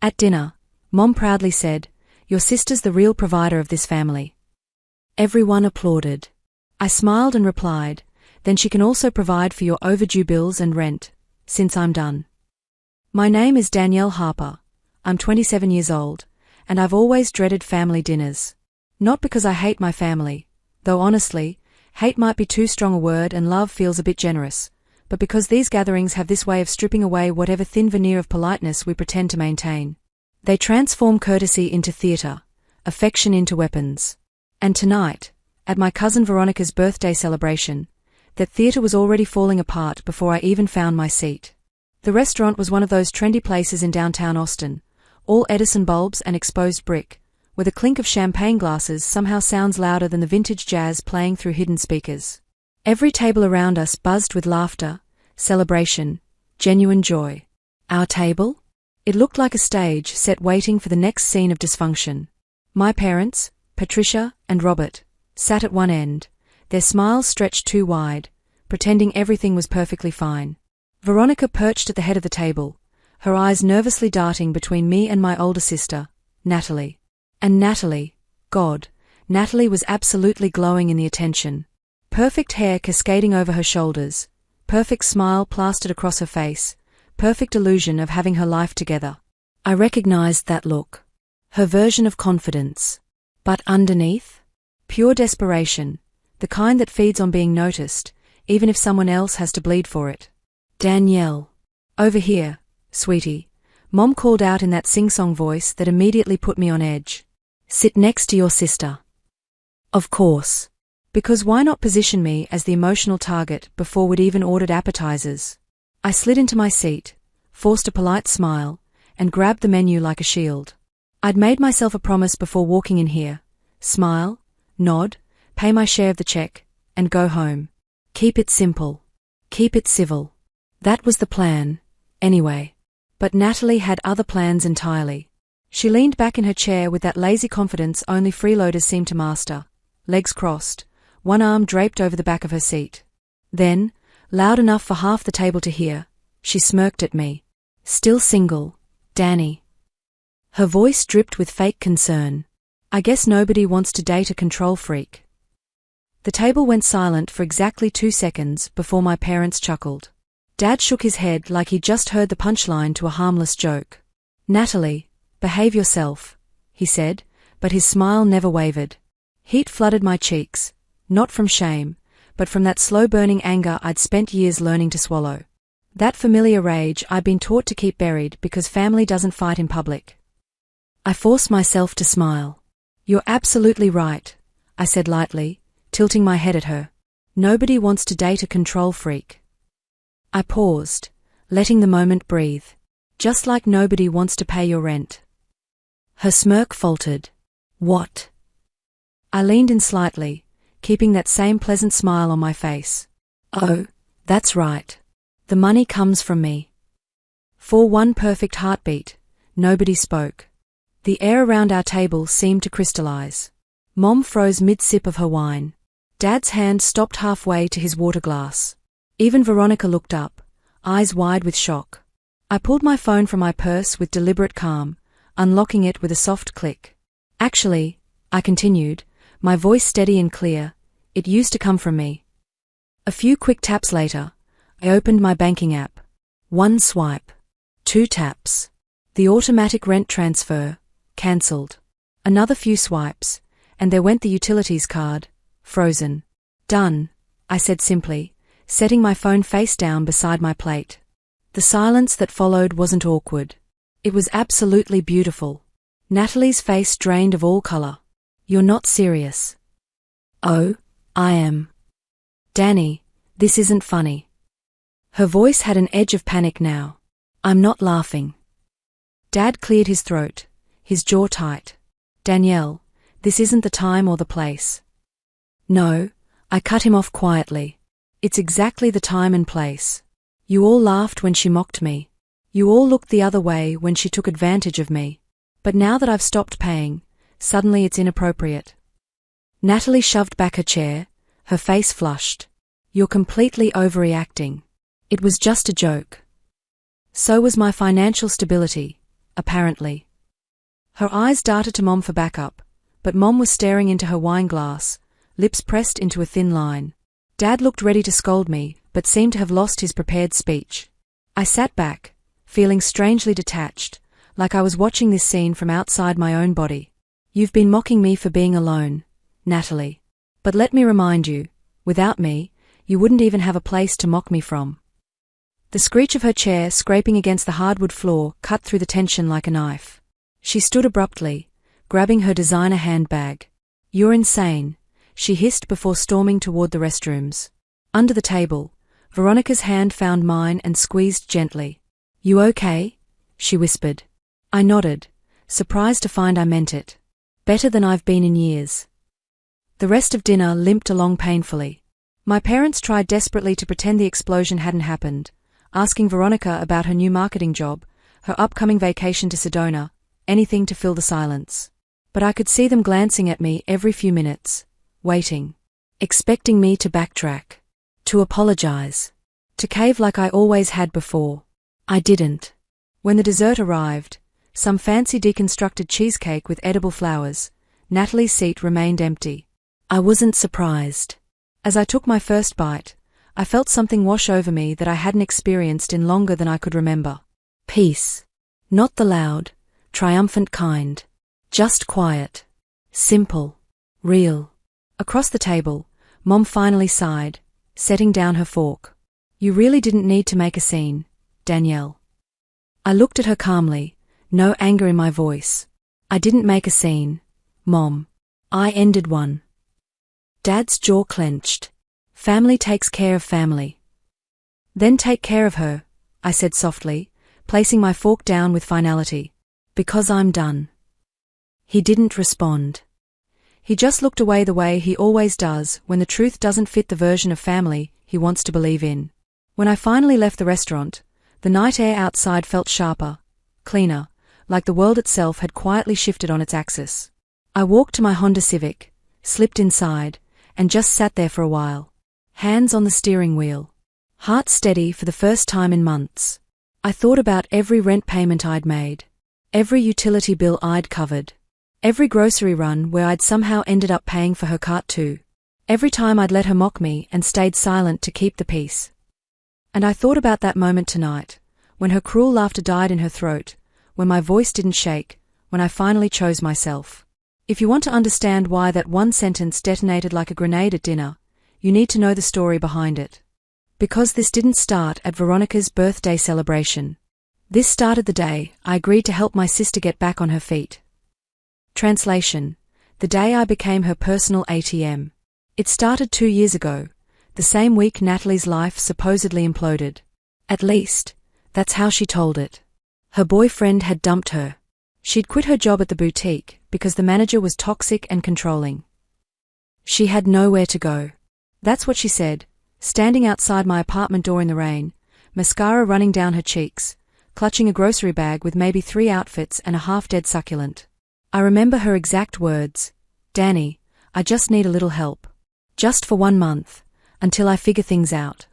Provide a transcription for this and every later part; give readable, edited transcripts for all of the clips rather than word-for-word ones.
At dinner, Mom proudly said, "Your sister's the real provider of this family." Everyone applauded. I smiled and replied, "Then she can also provide for your overdue bills and rent, since I'm done." My name is Danielle Harper. I'm 27 years old, and I've always dreaded family dinners. Not because I hate my family, though honestly, hate might be too strong a word and love feels a bit generous, but because these gatherings have this way of stripping away whatever thin veneer of politeness we pretend to maintain. They transform courtesy into theater, affection into weapons. And tonight, at my cousin Veronica's birthday celebration, that theater was already falling apart before I even found my seat. The restaurant was one of those trendy places in downtown Austin, all Edison bulbs and exposed brick, where the clink of champagne glasses somehow sounds louder than the vintage jazz playing through hidden speakers. Every table around us buzzed with laughter, celebration, genuine joy. Our table? It looked like a stage set waiting for the next scene of dysfunction. My parents, Patricia and Robert, sat at one end, their smiles stretched too wide, pretending everything was perfectly fine. Veronica perched at the head of the table, her eyes nervously darting between me and my older sister, Natalie. And Natalie, God, Natalie was absolutely glowing in the attention. Perfect hair cascading over her shoulders, perfect smile plastered across her face, perfect illusion of having her life together. I recognized that look. Her version of confidence. But underneath? Pure desperation, the kind that feeds on being noticed, even if someone else has to bleed for it. "Danielle. Over here, sweetie," Mom called out in that sing-song voice that immediately put me on edge. "Sit next to your sister." Of course. Because why not position me as the emotional target before we'd even ordered appetizers? I slid into my seat, forced a polite smile, and grabbed the menu like a shield. I'd made myself a promise before walking in here: smile, nod, pay my share of the check, and go home. Keep it simple. Keep it civil. That was the plan, anyway. But Natalie had other plans entirely. She leaned back in her chair with that lazy confidence only freeloaders seem to master, legs crossed, one arm draped over the back of her seat. Then, loud enough for half the table to hear, she smirked at me. "Still single, Danny." Her voice dripped with fake concern. "I guess nobody wants to date a control freak." The table went silent for exactly 2 seconds before my parents chuckled. Dad shook his head like he'd just heard the punchline to a harmless joke. "Natalie, behave yourself," he said, but his smile never wavered. Heat flooded my cheeks, not from shame, but from that slow-burning anger I'd spent years learning to swallow. That familiar rage I'd been taught to keep buried because family doesn't fight in public. I forced myself to smile. "You're absolutely right," I said lightly, tilting my head at her. "Nobody wants to date a control freak." I paused, letting the moment breathe. "Just like nobody wants to pay your rent." Her smirk faltered. "What?" I leaned in slightly, keeping that same pleasant smile on my face. "Oh, that's right. The money comes from me." For one perfect heartbeat, nobody spoke. The air around our table seemed to crystallize. Mom froze mid-sip of her wine. Dad's hand stopped halfway to his water glass. Even Veronica looked up, eyes wide with shock. I pulled my phone from my purse with deliberate calm, unlocking it with a soft click. "Actually," I continued, my voice steady and clear, "it used to come from me." A few quick taps later, I opened my banking app. 1 swipe. 2 taps. The automatic rent transfer, cancelled. Another few swipes, and there went the utilities card, frozen. "Done," I said simply, setting my phone face down beside my plate. The silence that followed wasn't awkward. It was absolutely beautiful. Natalie's face drained of all color. "You're not serious." "Oh, I am." "Danny, this isn't funny." Her voice had an edge of panic now. "I'm not laughing." Dad cleared his throat, his jaw tight. "Danielle, this isn't the time or the place." "No," I cut him off quietly. "It's exactly the time and place. You all laughed when she mocked me. You all looked the other way when she took advantage of me. But now that I've stopped paying, suddenly it's inappropriate." Natalie shoved back her chair, her face flushed. "You're completely overreacting. It was just a joke." So was my financial stability, apparently. Her eyes darted to Mom for backup, but Mom was staring into her wine glass, lips pressed into a thin line. Dad looked ready to scold me, but seemed to have lost his prepared speech. I sat back, feeling strangely detached, like I was watching this scene from outside my own body. You've been mocking me for being alone, Natalie. But let me remind you, without me, you wouldn't even have a place to mock me from. The screech of her chair scraping against the hardwood floor cut through the tension like a knife. She stood abruptly, grabbing her designer handbag. You're insane, she hissed before storming toward the restrooms. Under the table, Veronica's hand found mine and squeezed gently. You okay? She whispered. I nodded, surprised to find I meant it. Better than I've been in years. The rest of dinner limped along painfully. My parents tried desperately to pretend the explosion hadn't happened, asking Veronica about her new marketing job, her upcoming vacation to Sedona, anything to fill the silence. But I could see them glancing at me every few minutes, waiting, expecting me to backtrack, to apologize, to cave like I always had before. I didn't. When the dessert arrived, some fancy deconstructed cheesecake with edible flowers, Natalie's seat remained empty. I wasn't surprised. As I took my first bite, I felt something wash over me that I hadn't experienced in longer than I could remember. Peace. Not the loud, triumphant kind. Just quiet. Simple. Real. Across the table, Mom finally sighed, setting down her fork. You really didn't need to make a scene, Danielle. I looked at her calmly, no anger in my voice. I didn't make a scene, Mom. I ended one. Dad's jaw clenched. Family takes care of family. Then take care of her, I said softly, placing my fork down with finality. Because I'm done. He didn't respond. He just looked away the way he always does when the truth doesn't fit the version of family he wants to believe in. When I finally left the restaurant, the night air outside felt sharper, cleaner, like the world itself had quietly shifted on its axis. I walked to my Honda Civic, slipped inside, and just sat there for a while. Hands on the steering wheel. Heart steady for the first time in months. I thought about every rent payment I'd made. Every utility bill I'd covered. Every grocery run where I'd somehow ended up paying for her cart too. Every time I'd let her mock me and stayed silent to keep the peace. And I thought about that moment tonight, when her cruel laughter died in her throat, when my voice didn't shake, when I finally chose myself. If you want to understand why that one sentence detonated like a grenade at dinner, you need to know the story behind it. Because this didn't start at Veronica's birthday celebration. This started the day I agreed to help my sister get back on her feet. Translation: the day I became her personal ATM. It started 2 years ago, the same week Natalie's life supposedly imploded. At least, that's how she told it. Her boyfriend had dumped her. She'd quit her job at the boutique because the manager was toxic and controlling. She had nowhere to go. That's what she said, standing outside my apartment door in the rain, mascara running down her cheeks, clutching a grocery bag with maybe 3 outfits and a half-dead succulent. I remember her exact words. Danny, I just need a little help. Just for 1 month, until I figure things out.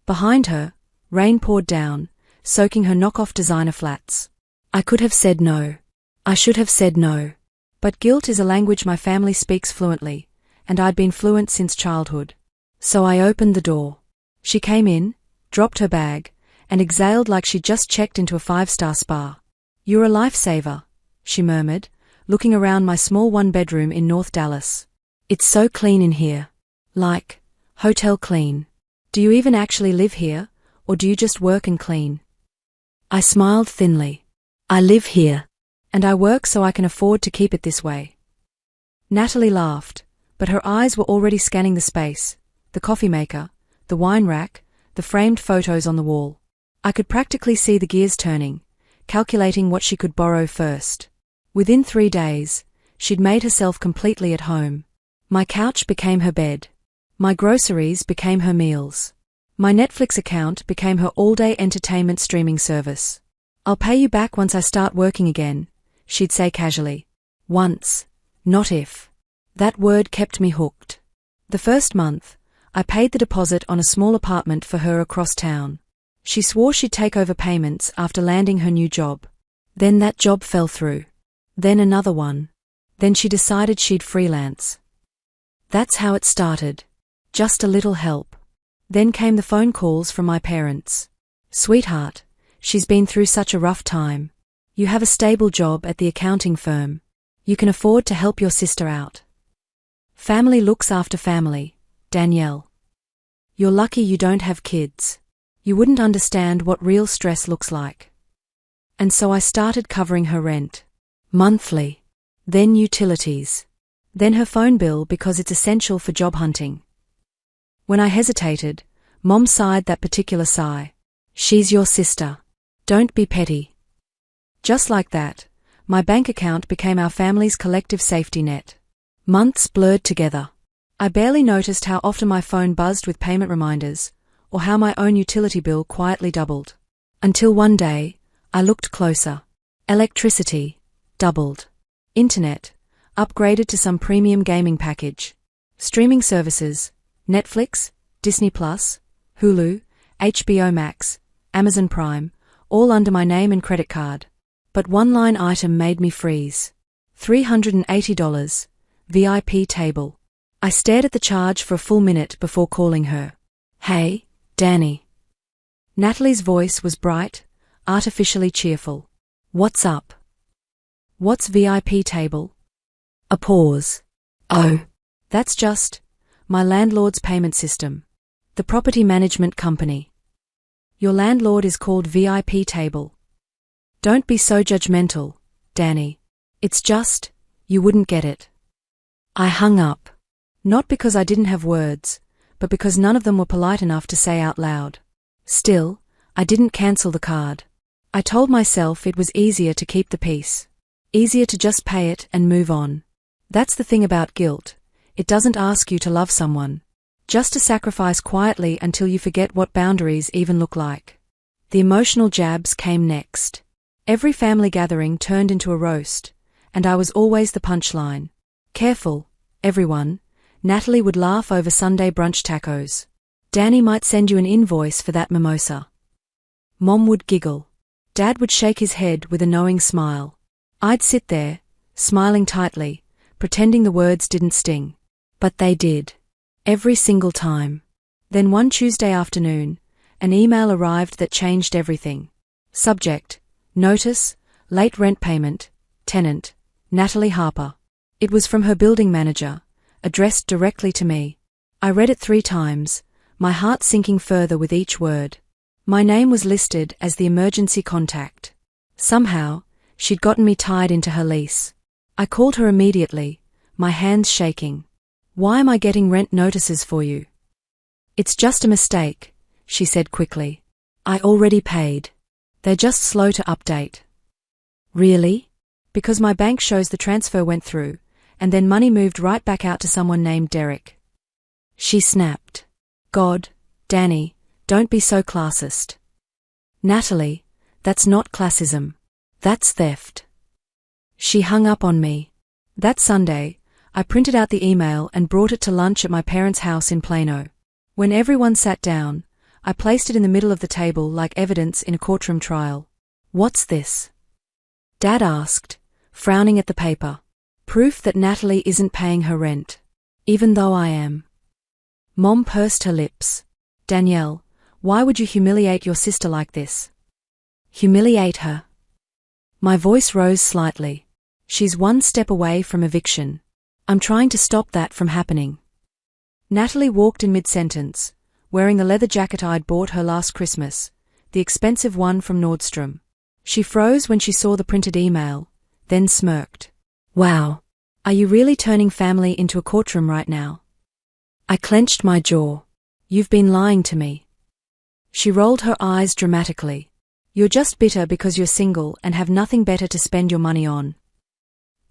Behind her, rain poured down, soaking her knockoff designer flats. I could have said no. I should have said no. But guilt is a language my family speaks fluently, and I'd been fluent since childhood. So I opened the door. She came in, dropped her bag, and exhaled like she'd just checked into a 5-star spa. You're a lifesaver, she murmured, looking around my small 1-bedroom in North Dallas. It's so clean in here. Like, hotel clean. Do you even actually live here, or do you just work and clean? I smiled thinly. I live here. And I work so I can afford to keep it this way. Natalie laughed, but her eyes were already scanning the space, the coffee maker, the wine rack, the framed photos on the wall. I could practically see the gears turning, calculating what she could borrow first. Within 3 days, she'd made herself completely at home. My couch became her bed. My groceries became her meals. My Netflix account became her all-day entertainment streaming service. I'll pay you back once I start working again, she'd say casually. Once, not if. That word kept me hooked. The first month, I paid the deposit on a small apartment for her across town. She swore she'd take over payments after landing her new job. Then that job fell through. Then another one. Then she decided she'd freelance. That's how it started. Just a little help. Then came the phone calls from my parents. Sweetheart, she's been through such a rough time. You have a stable job at the accounting firm. You can afford to help your sister out. Family looks after family, Danielle. You're lucky you don't have kids. You wouldn't understand what real stress looks like. And so I started covering her rent. Monthly. Then utilities. Then her phone bill because it's essential for job hunting. When I hesitated, Mom sighed that particular sigh. She's your sister. Don't be petty. Just like that, my bank account became our family's collective safety net. Months blurred together. I barely noticed how often my phone buzzed with payment reminders, or how my own utility bill quietly doubled. Until one day, I looked closer. Electricity, doubled. Internet, upgraded to some premium gaming package. Streaming services, Netflix, Disney+, Hulu, HBO Max, Amazon Prime, all under my name and credit card. But one line item made me freeze. $380, VIP table. I stared at the charge for a full minute before calling her. Hey, Danny. Natalie's voice was bright, artificially cheerful. What's up? What's VIP table? A pause. Oh, that's just my landlord's payment system. The property management company. Your landlord is called VIP table. Don't be so judgmental, Danny. It's just, you wouldn't get it. I hung up. Not because I didn't have words, but because none of them were polite enough to say out loud. Still, I didn't cancel the card. I told myself it was easier to keep the peace. Easier to just pay it and move on. That's the thing about guilt. It doesn't ask you to love someone. Just to sacrifice quietly until you forget what boundaries even look like. The emotional jabs came next. Every family gathering turned into a roast, and I was always the punchline. Careful, everyone. Natalie would laugh over Sunday brunch tacos. Danny might send you an invoice for that mimosa. Mom would giggle. Dad would shake his head with a knowing smile. I'd sit there, smiling tightly, pretending the words didn't sting. But they did. Every single time. Then one Tuesday afternoon, an email arrived that changed everything. Subject: Notice, late rent payment, tenant, Natalie Harper. It was from her building manager, addressed directly to me. I read it 3 times, my heart sinking further with each word. My name was listed as the emergency contact. Somehow, she'd gotten me tied into her lease. I called her immediately, my hands shaking. Why am I getting rent notices for you? It's just a mistake, she said quickly. I already paid. They're just slow to update. Really? Because my bank shows the transfer went through, and then money moved right back out to someone named Derek. She snapped. God, Danny, don't be so classist. Natalie, that's not classism. That's theft. She hung up on me. That Sunday, I printed out the email and brought it to lunch at my parents' house in Plano. When everyone sat down, I placed it in the middle of the table like evidence in a courtroom trial. What's this? Dad asked, frowning at the paper. Proof that Natalie isn't paying her rent. Even though I am. Mom pursed her lips. Danielle, why would you humiliate your sister like this? Humiliate her? My voice rose slightly. She's one step away from eviction. I'm trying to stop that from happening. Natalie walked in mid-sentence, wearing the leather jacket I'd bought her last Christmas, the expensive one from Nordstrom. She froze when she saw the printed email, then smirked. Wow. Are you really turning family into a courtroom right now? I clenched my jaw. You've been lying to me. She rolled her eyes dramatically. You're just bitter because you're single and have nothing better to spend your money on.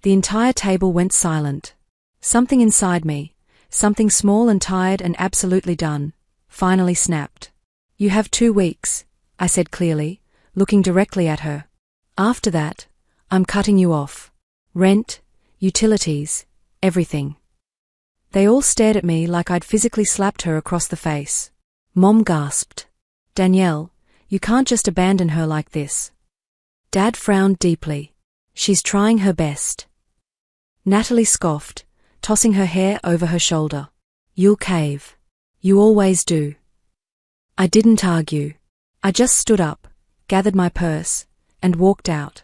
The entire table went silent. Something inside me, something small and tired and absolutely done, finally snapped. You have 2 weeks, I said clearly, looking directly at her. After that, I'm cutting you off. Rent, utilities, everything. They all stared at me like I'd physically slapped her across the face. Mom gasped. Danielle, you can't just abandon her like this. Dad frowned deeply. She's trying her best. Natalie scoffed, tossing her hair over her shoulder. You'll cave. You always do. I didn't argue. I just stood up, gathered my purse, and walked out.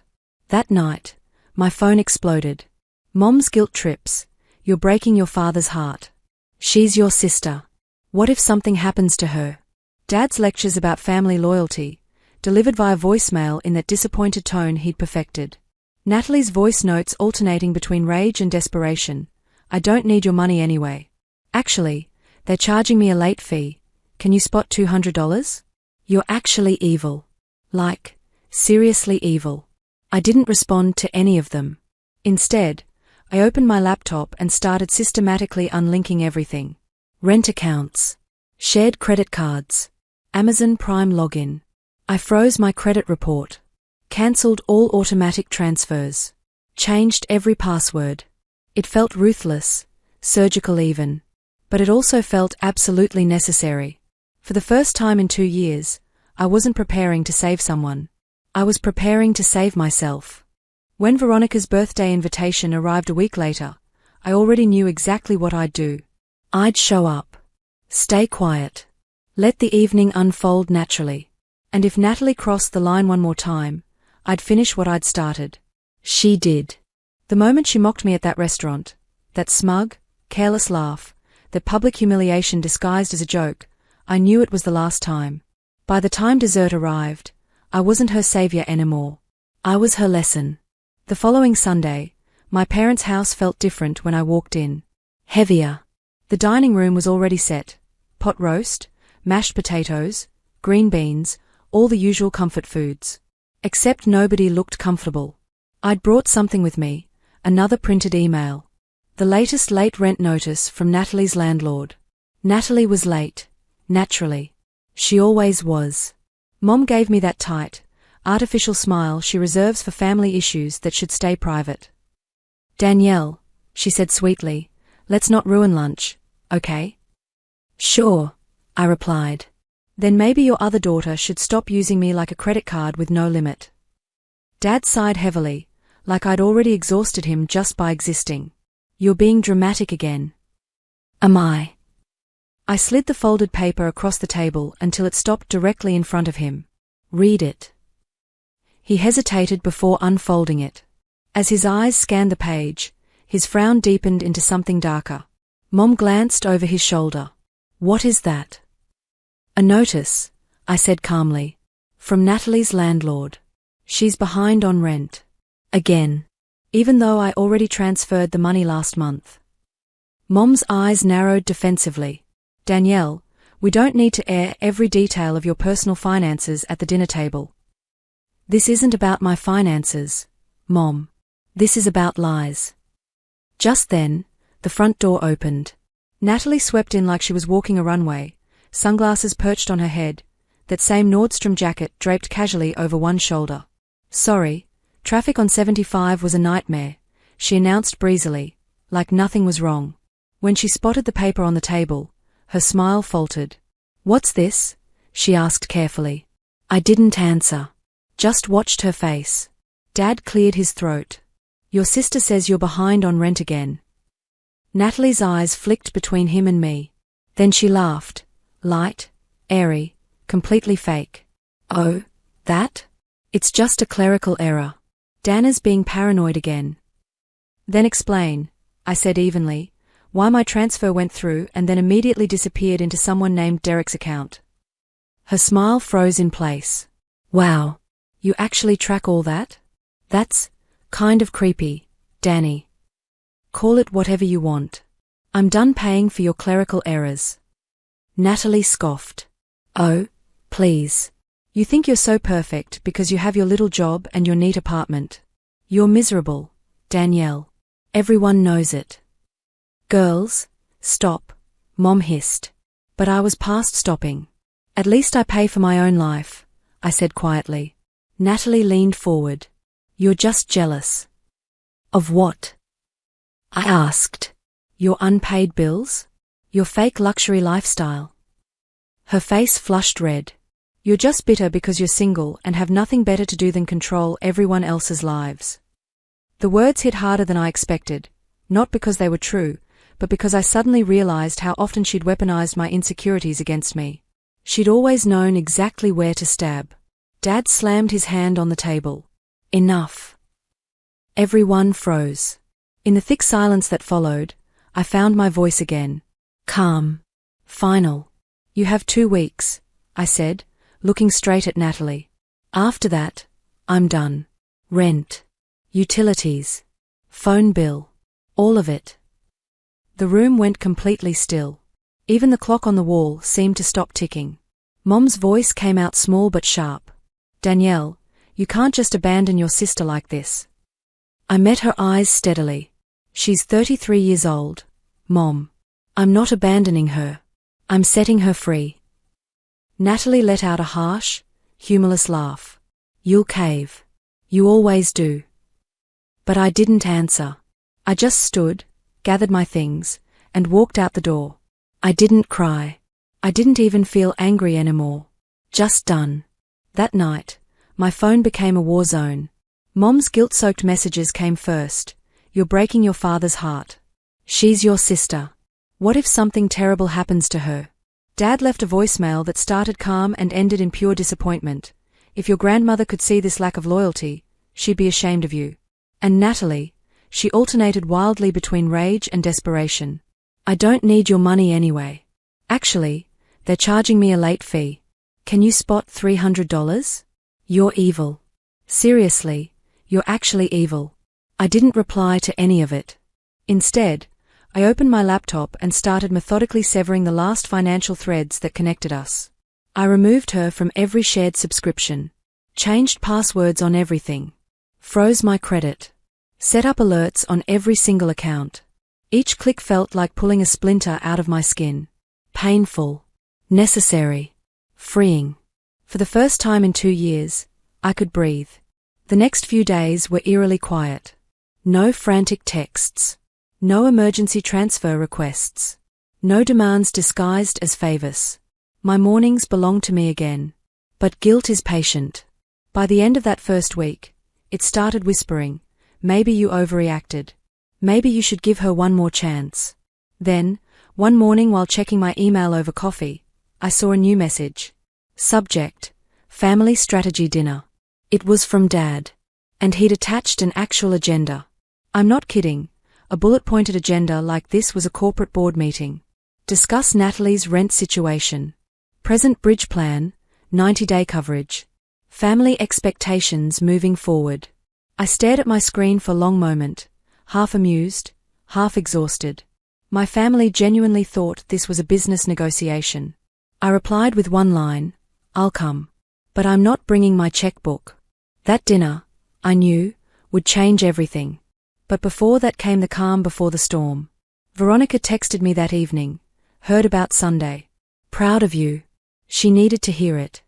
That night, my phone exploded. Mom's guilt trips. You're breaking your father's heart. She's your sister. What if something happens to her? Dad's lectures about family loyalty, delivered via voicemail in that disappointed tone he'd perfected. Natalie's voice notes alternating between rage and desperation. I don't need your money anyway. Actually, they're charging me a late fee. Can you spot $200? You're actually evil. Like, seriously evil. I didn't respond to any of them. Instead, I opened my laptop and started systematically unlinking everything. Rent accounts. Shared credit cards. Amazon Prime login. I froze my credit report. Cancelled all automatic transfers. Changed every password. It felt ruthless, surgical even. But it also felt absolutely necessary. For the first time in 2 years, I wasn't preparing to save someone. I was preparing to save myself. When Veronica's birthday invitation arrived a week later, I already knew exactly what I'd do. I'd show up. Stay quiet. Let the evening unfold naturally. And if Natalie crossed the line one more time, I'd finish what I'd started. She did. The moment she mocked me at that restaurant, that smug, careless laugh, that public humiliation disguised as a joke, I knew it was the last time. By the time dessert arrived, I wasn't her savior anymore. I was her lesson. The following Sunday, my parents' house felt different when I walked in. Heavier. The dining room was already set. Pot roast, mashed potatoes, green beans, all the usual comfort foods. Except nobody looked comfortable. I'd brought something with me, another printed email. The latest late rent notice from Natalie's landlord. Natalie was late. Naturally. She always was. Mom gave me that tight, artificial smile she reserves for family issues that should stay private. Danielle, she said sweetly, let's not ruin lunch, okay? Sure, I replied. Then maybe your other daughter should stop using me like a credit card with no limit. Dad sighed heavily, like I'd already exhausted him just by existing. You're being dramatic again. Am I? I slid the folded paper across the table until it stopped directly in front of him. Read it. He hesitated before unfolding it. As his eyes scanned the page, his frown deepened into something darker. Mom glanced over his shoulder. What is that? A notice, I said calmly. From Natalie's landlord. She's behind on rent. Again. Even though I already transferred the money last month. Mom's eyes narrowed defensively. Danielle, we don't need to air every detail of your personal finances at the dinner table. This isn't about my finances, Mom. This is about lies. Just then, the front door opened. Natalie swept in like she was walking a runway, sunglasses perched on her head, that same Nordstrom jacket draped casually over one shoulder. Sorry, traffic on 75 was a nightmare, she announced breezily, like nothing was wrong. When she spotted the paper on the table, her smile faltered. What's this? She asked carefully. I didn't answer. Just watched her face. Dad cleared his throat. Your sister says you're behind on rent again. Natalie's eyes flicked between him and me. Then she laughed. Light, airy, completely fake. Oh, that? It's just a clerical error. Dana's being paranoid again. Then explain, I said evenly, why my transfer went through and then immediately disappeared into someone named Derek's account. Her smile froze in place. Wow. You actually track all that? That's kind of creepy, Danny. Call it whatever you want. I'm done paying for your clerical errors. Natalie scoffed. Oh, please. You think you're so perfect because you have your little job and your neat apartment. You're miserable, Danielle. Everyone knows it. Girls, stop, Mom hissed. But I was past stopping. At least I pay for my own life, I said quietly. Natalie leaned forward. You're just jealous. Of what? I asked. Your unpaid bills? Your fake luxury lifestyle? Her face flushed red. You're just bitter because you're single and have nothing better to do than control everyone else's lives. The words hit harder than I expected, not because they were true, but because I suddenly realized how often she'd weaponized my insecurities against me. She'd always known exactly where to stab. Dad slammed his hand on the table. Enough. Everyone froze. In the thick silence that followed, I found my voice again. Calm. Final. You have 2 weeks, I said, looking straight at Natalie. After that, I'm done. Rent. Utilities. Phone bill. All of it. The room went completely still. Even the clock on the wall seemed to stop ticking. Mom's voice came out small but sharp. Danielle, you can't just abandon your sister like this. I met her eyes steadily. She's 33 years old. Mom. I'm not abandoning her. I'm setting her free. Natalie let out a harsh, humorless laugh. You'll cave. You always do. But I didn't answer. I just stood, gathered my things, and walked out the door. I didn't cry. I didn't even feel angry anymore. Just done. That night, my phone became a war zone. Mom's guilt-soaked messages came first. You're breaking your father's heart. She's your sister. What if something terrible happens to her? Dad left a voicemail that started calm and ended in pure disappointment. If your grandmother could see this lack of loyalty, she'd be ashamed of you. And Natalie, she alternated wildly between rage and desperation. I don't need your money anyway. Actually, they're charging me a late fee. Can you spot $300? You're evil. Seriously, you're actually evil. I didn't reply to any of it. Instead, I opened my laptop and started methodically severing the last financial threads that connected us. I removed her from every shared subscription, changed passwords on everything, froze my credit, set up alerts on every single account. Each click felt like pulling a splinter out of my skin. Painful, necessary, freeing. For the first time in 2 years, I could breathe. The next few days were eerily quiet. No frantic texts. No emergency transfer requests. No demands disguised as favors. My mornings belonged to me again. But guilt is patient. By the end of that first week, it started whispering, maybe you overreacted. Maybe you should give her one more chance. Then, one morning while checking my email over coffee, I saw a new message. Subject: Family Strategy Dinner. It was from Dad. And he'd attached an actual agenda. I'm not kidding. A bullet-pointed agenda like this was a corporate board meeting. Discuss Natalie's rent situation. Present bridge plan, 90-day coverage. Family expectations moving forward. I stared at my screen for a long moment, half amused, half exhausted. My family genuinely thought this was a business negotiation. I replied with one line, I'll come. But I'm not bringing my checkbook. That dinner, I knew, would change everything. But before that came the calm before the storm. Veronica texted me that evening. Heard about Sunday. Proud of you. She needed to hear it.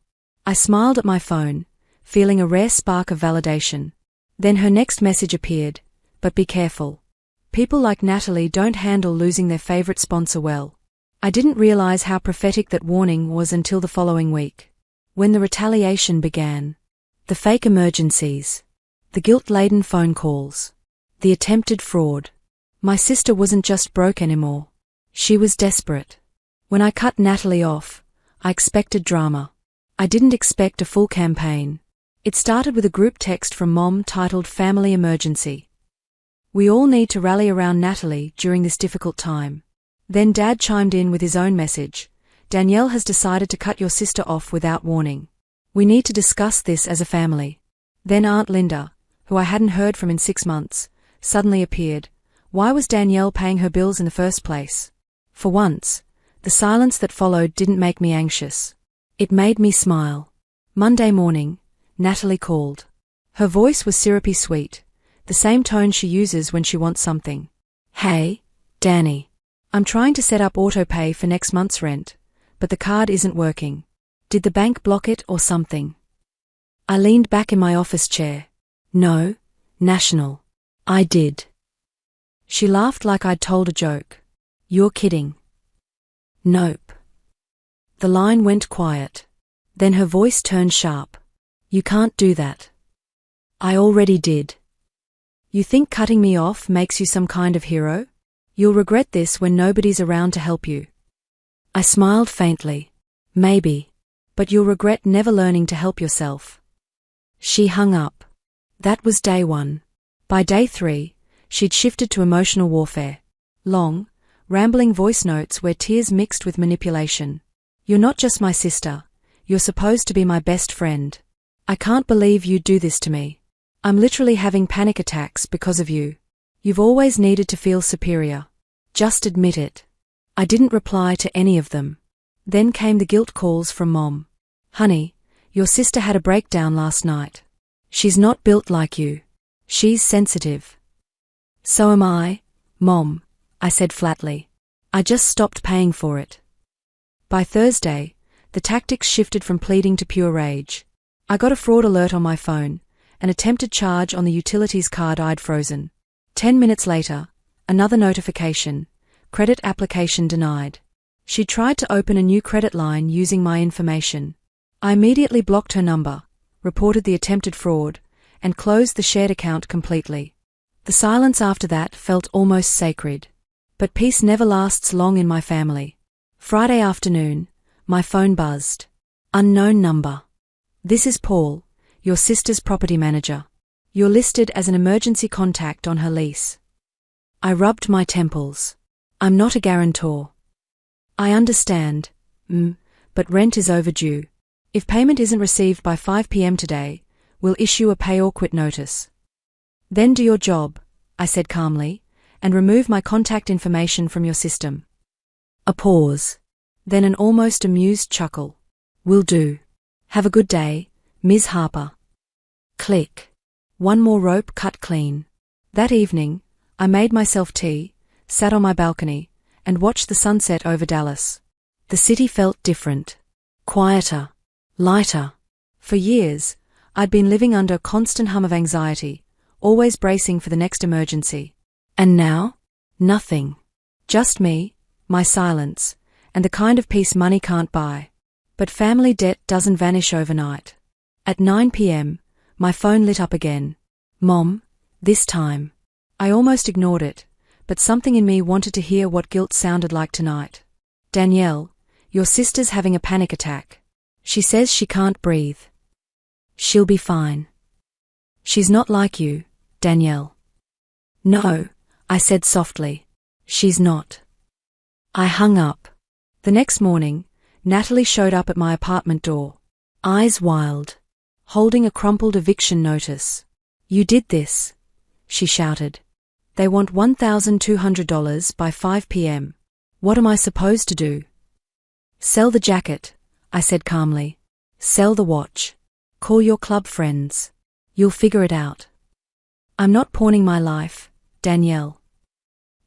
I smiled at my phone, feeling a rare spark of validation. Then her next message appeared. But be careful. People like Natalie don't handle losing their favorite sponsor well. I didn't realize how prophetic that warning was until the following week. When the retaliation began. The fake emergencies. The guilt-laden phone calls. The attempted fraud. My sister wasn't just broke anymore. She was desperate. When I cut Natalie off, I expected drama. I didn't expect a full campaign. It started with a group text from Mom titled Family Emergency. We all need to rally around Natalie during this difficult time. Then Dad chimed in with his own message. Danielle has decided to cut your sister off without warning. We need to discuss this as a family. Then Aunt Linda, who I hadn't heard from in 6 months, suddenly appeared. Why was Danielle paying her bills in the first place? For once, the silence that followed didn't make me anxious. It made me smile. Monday morning, Natalie called. Her voice was syrupy sweet, the same tone she uses when she wants something. Hey, Danny. I'm trying to set up autopay for next month's rent, but the card isn't working. Did the bank block it or something? I leaned back in my office chair. No, National. I did. She laughed like I'd told a joke. You're kidding. Nope. The line went quiet. Then her voice turned sharp. You can't do that. I already did. You think cutting me off makes you some kind of hero? You'll regret this when nobody's around to help you. I smiled faintly. Maybe. But you'll regret never learning to help yourself. She hung up. That was day 1. By day 3, she'd shifted to emotional warfare. Long, rambling voice notes where tears mixed with manipulation. You're not just my sister. You're supposed to be my best friend. I can't believe you'd do this to me. I'm literally having panic attacks because of you. You've always needed to feel superior. Just admit it. I didn't reply to any of them. Then came the guilt calls from Mom. Honey, your sister had a breakdown last night. She's not built like you. She's sensitive. So am I, Mom, I said flatly. I just stopped paying for it. By Thursday, the tactics shifted from pleading to pure rage. I got a fraud alert on my phone, an attempted charge on the utilities card I'd frozen. 10 minutes later, another notification, credit application denied. She tried to open a new credit line using my information. I immediately blocked her number, reported the attempted fraud, and closed the shared account completely. The silence after that felt almost sacred. But peace never lasts long in my family. Friday afternoon, my phone buzzed. Unknown number. This is Paul, your sister's property manager. You're listed as an emergency contact on her lease. I rubbed my temples. I'm not a guarantor. I understand, but rent is overdue. If payment isn't received by 5 p.m. today, we'll issue a pay or quit notice. Then do your job, I said calmly, and remove my contact information from your system. A pause. Then an almost amused chuckle. Will do. Have a good day, Ms. Harper. Click. One more rope cut clean. That evening, I made myself tea, sat on my balcony, and watched the sunset over Dallas. The city felt different. Quieter. Lighter. For years, I'd been living under a constant hum of anxiety, always bracing for the next emergency. And now? Nothing. Just me, my silence, and the kind of peace money can't buy. But family debt doesn't vanish overnight. At 9 p.m., my phone lit up again. Mom, this time. I almost ignored it, but something in me wanted to hear what guilt sounded like tonight. Danielle, your sister's having a panic attack. She says she can't breathe. She'll be fine. She's not like you, Danielle. No, I said softly. She's not. I hung up. The next morning, Natalie showed up at my apartment door. Eyes wild. Holding a crumpled eviction notice. You did this, she shouted. They want $1,200 by 5 p.m. What am I supposed to do? Sell the jacket, I said calmly. Sell the watch. Call your club friends. You'll figure it out. I'm not pawning my life, Danielle.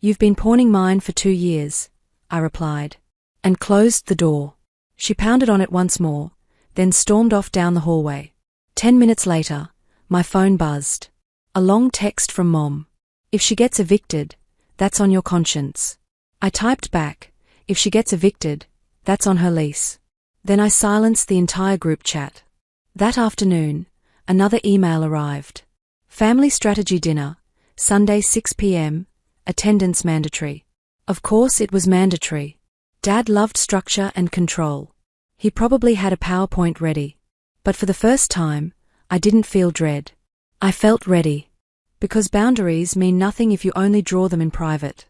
You've been pawning mine for 2 years, I replied, and closed the door. She pounded on it once more, then stormed off down the hallway. 10 minutes later, my phone buzzed. A long text from Mom. If she gets evicted, that's on your conscience. I typed back, if she gets evicted, that's on her lease. Then I silenced the entire group chat. That afternoon, another email arrived. Family strategy dinner, Sunday 6 p.m., attendance mandatory. Of course it was mandatory. Dad loved structure and control. He probably had a PowerPoint ready. But for the first time, I didn't feel dread. I felt ready. Because boundaries mean nothing if you only draw them in private.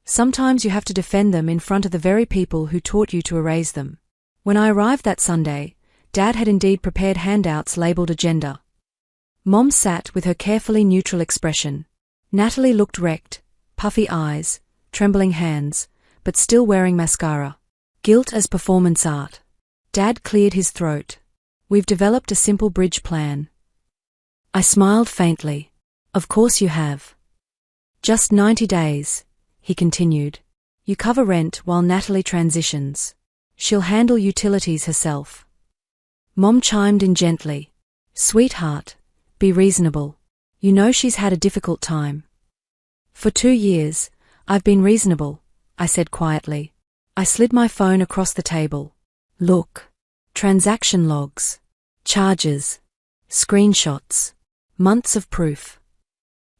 Sometimes you have to defend them in front of the very people who taught you to erase them. When I arrived that Sunday, Dad had indeed prepared handouts labeled agenda. Mom sat with her carefully neutral expression. Natalie looked wrecked, puffy eyes, trembling hands, but still wearing mascara. Guilt as performance art. Dad cleared his throat. We've developed a simple bridge plan. I smiled faintly. Of course you have. Just 90 days, he continued. You cover rent while Natalie transitions. She'll handle utilities herself. Mom chimed in gently. Sweetheart, be reasonable. You know she's had a difficult time. For 2 years, I've been reasonable, I said quietly. I slid my phone across the table. Look. Transaction logs. Charges. Screenshots. Months of proof.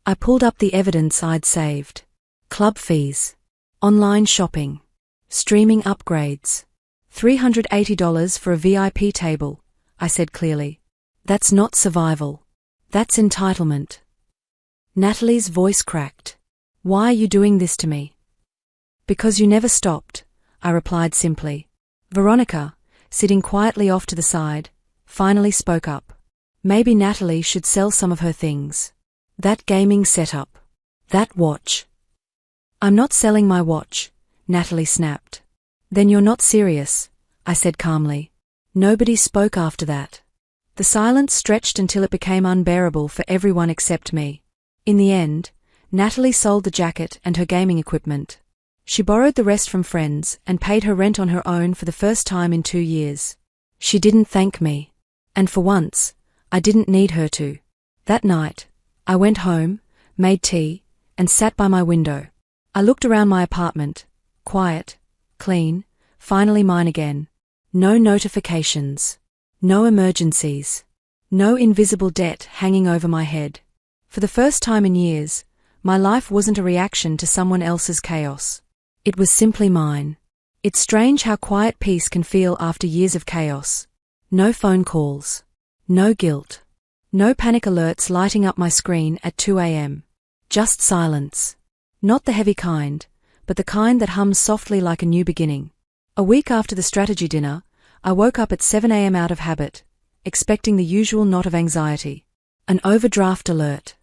I pulled up the evidence I'd saved. Club fees. Online shopping. Streaming upgrades. $380 for a VIP table, I said clearly. That's not survival. That's entitlement. Natalie's voice cracked. Why are you doing this to me? Because you never stopped, I replied simply. Veronica, sitting quietly off to the side, finally spoke up. Maybe Natalie should sell some of her things. That gaming setup. That watch. I'm not selling my watch, Natalie snapped. Then you're not serious, I said calmly. Nobody spoke after that. The silence stretched until it became unbearable for everyone except me. In the end, Natalie sold the jacket and her gaming equipment. She borrowed the rest from friends and paid her rent on her own for the first time in 2 years. She didn't thank me. And for once, I didn't need her to. That night, I went home, made tea, and sat by my window. I looked around my apartment. Quiet, clean, finally mine again. No notifications. No emergencies. No invisible debt hanging over my head. For the first time in years, my life wasn't a reaction to someone else's chaos. It was simply mine. It's strange how quiet peace can feel after years of chaos. No phone calls. No guilt. No panic alerts lighting up my screen at 2 a.m. Just silence. Not the heavy kind, but the kind that hums softly like a new beginning. A week after the strategy dinner, I woke up at 7 a.m. out of habit, expecting the usual knot of anxiety. An overdraft alert.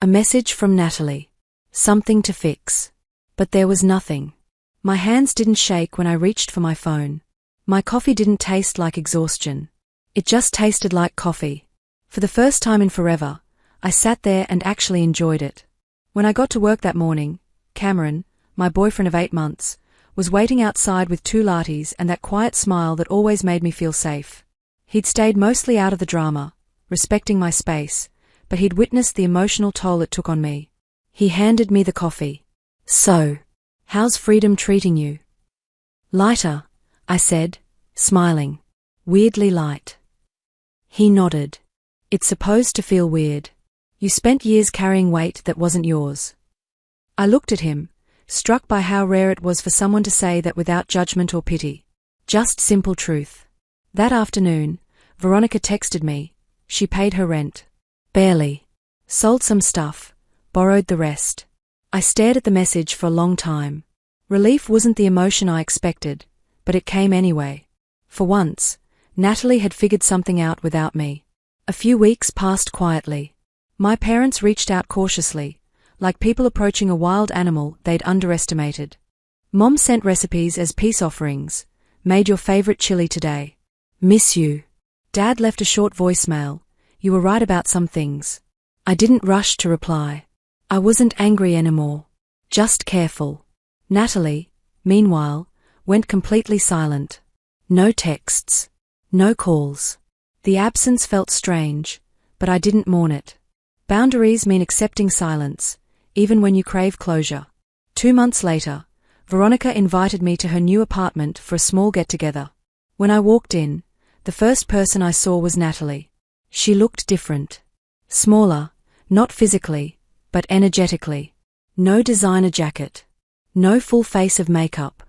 A message from Natalie. Something to fix. But there was nothing. My hands didn't shake when I reached for my phone. My coffee didn't taste like exhaustion. It just tasted like coffee. For the first time in forever, I sat there and actually enjoyed it. When I got to work that morning, Cameron, my boyfriend of 8 months, was waiting outside with 2 lattes and that quiet smile that always made me feel safe. He'd stayed mostly out of the drama, respecting my space, but he'd witnessed the emotional toll it took on me. He handed me the coffee. So, how's freedom treating you? Lighter, I said, smiling. Weirdly light. He nodded. It's supposed to feel weird. You spent years carrying weight that wasn't yours. I looked at him, struck by how rare it was for someone to say that without judgment or pity. Just simple truth. That afternoon, Veronica texted me. She paid her rent. Barely. Sold some stuff, borrowed the rest. I stared at the message for a long time. Relief wasn't the emotion I expected, but it came anyway. For once, Natalie had figured something out without me. A few weeks passed quietly. My parents reached out cautiously, like people approaching a wild animal they'd underestimated. Mom sent recipes as peace offerings. Made your favorite chili today. Miss you. Dad left a short voicemail. You were right about some things. I didn't rush to reply. I wasn't angry anymore. Just careful. Natalie, meanwhile, went completely silent. No texts. No calls. The absence felt strange, but I didn't mourn it. Boundaries mean accepting silence, even when you crave closure. 2 months later, Veronica invited me to her new apartment for a small get-together. When I walked in, the first person I saw was Natalie. She looked different. Smaller, not physically, but energetically. No designer jacket. No full face of makeup.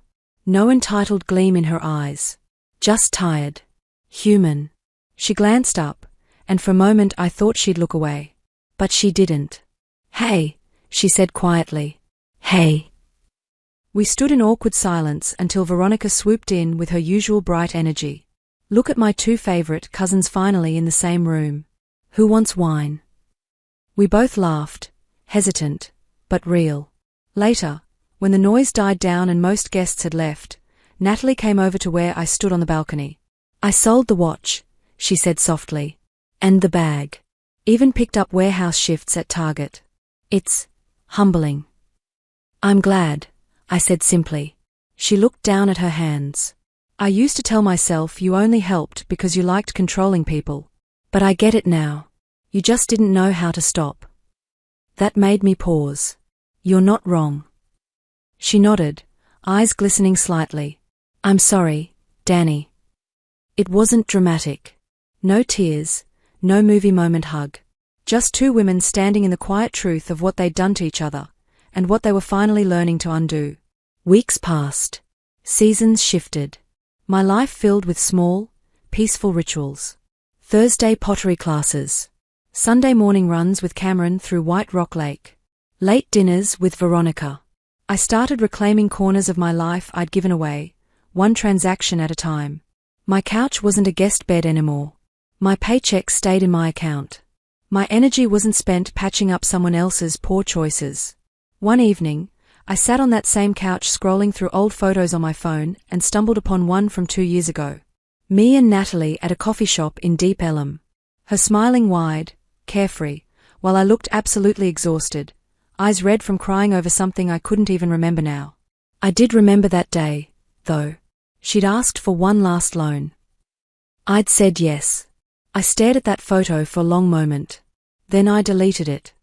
No entitled gleam in her eyes. Just tired. Human. She glanced up, and for a moment I thought she'd look away. But she didn't. Hey, she said quietly. Hey. We stood in awkward silence until Veronica swooped in with her usual bright energy. Look at my 2 favorite cousins finally in the same room. Who wants wine? We both laughed, hesitant, but real. Later, when the noise died down and most guests had left, Natalie came over to where I stood on the balcony. I sold the watch, she said softly. And the bag. Even picked up warehouse shifts at Target. It's humbling. I'm glad, I said simply. She looked down at her hands. I used to tell myself you only helped because you liked controlling people. But I get it now. You just didn't know how to stop. That made me pause. You're not wrong. She nodded, eyes glistening slightly. I'm sorry, Danny. It wasn't dramatic. No tears, no movie moment hug. Just two women standing in the quiet truth of what they'd done to each other, and what they were finally learning to undo. Weeks passed. Seasons shifted. My life filled with small, peaceful rituals. Thursday pottery classes. Sunday morning runs with Cameron through White Rock Lake. Late dinners with Veronica. I started reclaiming corners of my life I'd given away, one transaction at a time. My couch wasn't a guest bed anymore. My paycheck stayed in my account. My energy wasn't spent patching up someone else's poor choices. One evening, I sat on that same couch scrolling through old photos on my phone and stumbled upon one from 2 years ago. Me and Natalie at a coffee shop in Deep Ellum. Her smiling wide, carefree, while I looked absolutely exhausted, eyes red from crying over something I couldn't even remember now. I did remember that day, though. She'd asked for one last loan. I'd said yes. I stared at that photo for a long moment. Then I deleted it.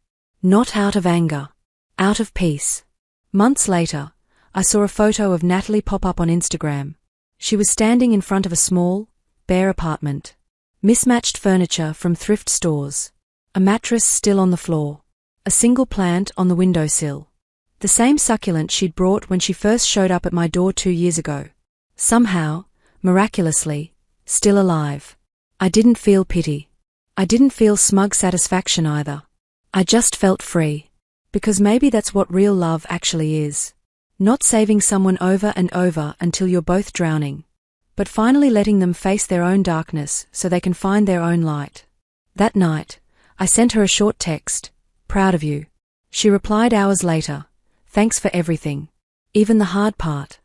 Not out of anger. Out of peace. Months later, I saw a photo of Natalie pop up on Instagram. She was standing in front of a small, bare apartment. Mismatched furniture from thrift stores. A mattress still on the floor. A single plant on the windowsill. The same succulent she'd brought when she first showed up at my door 2 years ago. Somehow, miraculously, still alive. I didn't feel pity. I didn't feel smug satisfaction either. I just felt free. Because maybe that's what real love actually is. Not saving someone over and over until you're both drowning, but finally letting them face their own darkness so they can find their own light. That night, I sent her a short text, "Proud of you." She replied hours later, "Thanks for everything. Even the hard part."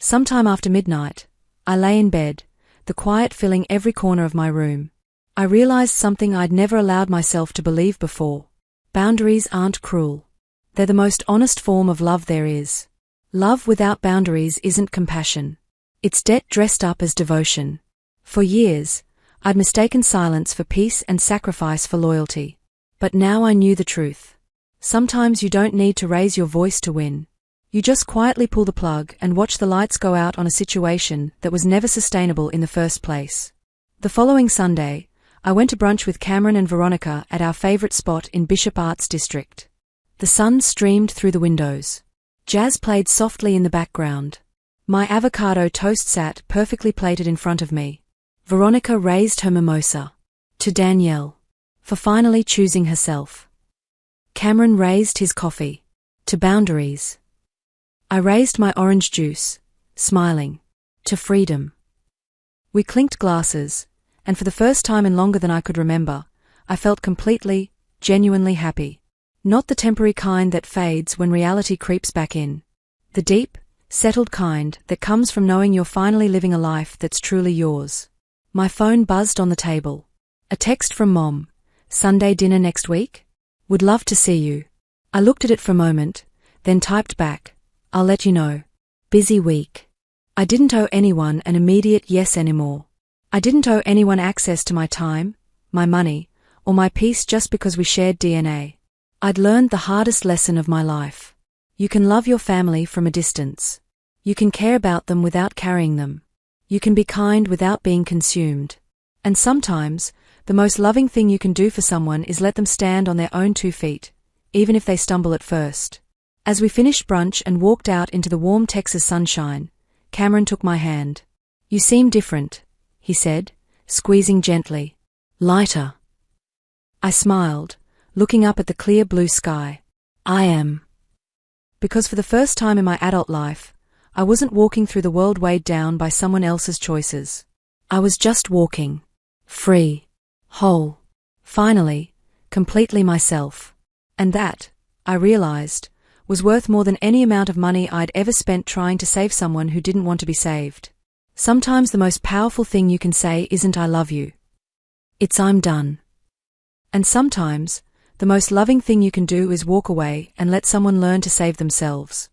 Sometime after midnight, I lay in bed, the quiet filling every corner of my room. I realized something I'd never allowed myself to believe before. Boundaries aren't cruel. They're the most honest form of love there is. Love without boundaries isn't compassion. It's debt dressed up as devotion. For years, I'd mistaken silence for peace and sacrifice for loyalty. But now I knew the truth. Sometimes you don't need to raise your voice to win. You just quietly pull the plug and watch the lights go out on a situation that was never sustainable in the first place. The following Sunday, I went to brunch with Cameron and Veronica at our favorite spot in Bishop Arts District. The sun streamed through the windows. Jazz played softly in the background. My avocado toast sat perfectly plated in front of me. Veronica raised her mimosa. To Danielle. For finally choosing herself. Cameron raised his coffee. To boundaries. I raised my orange juice, smiling. To freedom. We clinked glasses, and for the first time in longer than I could remember, I felt completely, genuinely happy. Not the temporary kind that fades when reality creeps back in. The deep, settled kind that comes from knowing you're finally living a life that's truly yours. My phone buzzed on the table. A text from Mom. "Sunday dinner next week? Would love to see you." I looked at it for a moment, then typed back, "I'll let you know. Busy week." I didn't owe anyone an immediate yes anymore. I didn't owe anyone access to my time, my money, or my peace just because we shared DNA. I'd learned the hardest lesson of my life. You can love your family from a distance. You can care about them without carrying them. You can be kind without being consumed. And sometimes, the most loving thing you can do for someone is let them stand on their own 2 feet, even if they stumble at first. As we finished brunch and walked out into the warm Texas sunshine, Cameron took my hand. "You seem different," he said, squeezing gently. "Lighter." I smiled, looking up at the clear blue sky. "I am." Because for the first time in my adult life, I wasn't walking through the world weighed down by someone else's choices. I was just walking. Free. Whole. Finally, completely myself. And that, I realized, was worth more than any amount of money I'd ever spent trying to save someone who didn't want to be saved. Sometimes the most powerful thing you can say isn't "I love you." It's "I'm done." And sometimes, the most loving thing you can do is walk away and let someone learn to save themselves.